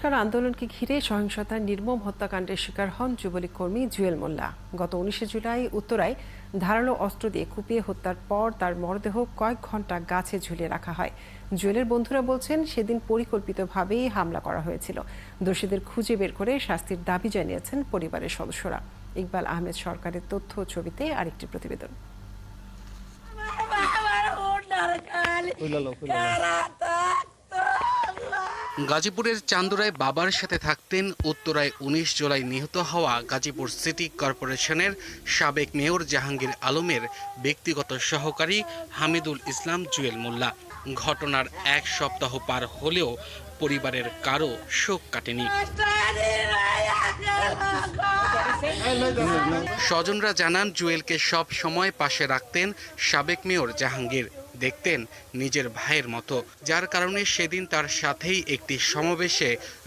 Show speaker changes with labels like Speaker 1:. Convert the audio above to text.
Speaker 1: সংস্কার আন্দোলনকে ঘিরে সহিংসতার নির্মম হত্যাকাণ্ডের শিকার হন যুবলীগ কর্মী জুয়েল মোল্লা। গত 19 জুলাই উত্তরায় ধারালো অস্ত্র দিয়ে কুপিয়ে হত্যার পর তার মরদেহ কয়েক ঘন্টা গাছে ঝুলিয়ে রাখা হয়। জুয়েলের বন্ধুরা বলছেন, সেদিন পরিকল্পিতভাবেই হামলা করা হয়েছিল। দোষীদের খুঁজে বের করে শাস্তির দাবি জানিয়েছেন পরিবারের সদস্যরা। ইকবাল আহমেদ সরকারের তথ্য ছবিতে আরেকটি প্রতিবেদন।
Speaker 2: গাজীপুরের চান্দুরায় বাবার সাথে থাকতেন উত্তরায় 19 জুলাই নিহত হওয়া গাজীপুর সিটি কর্পোরেশনের সাবেক মেয়র জাহাঙ্গীর আলমের ব্যক্তিগত সহকারী হামিদুল ইসলাম জুয়েল মোল্লা। ঘটনার এক সপ্তাহ পার হলেও পরিবারের কারো শোক কাটেনি। স্বজনরা জানান, জুয়েলকে সব সময় পাশে রাখতেন সাবেক মেয়র জাহাঙ্গীর। দেখতেন নিজের ভাইয়ের মতো, যার কারণে সেদিন তার সাথেই একটি সমাবেশে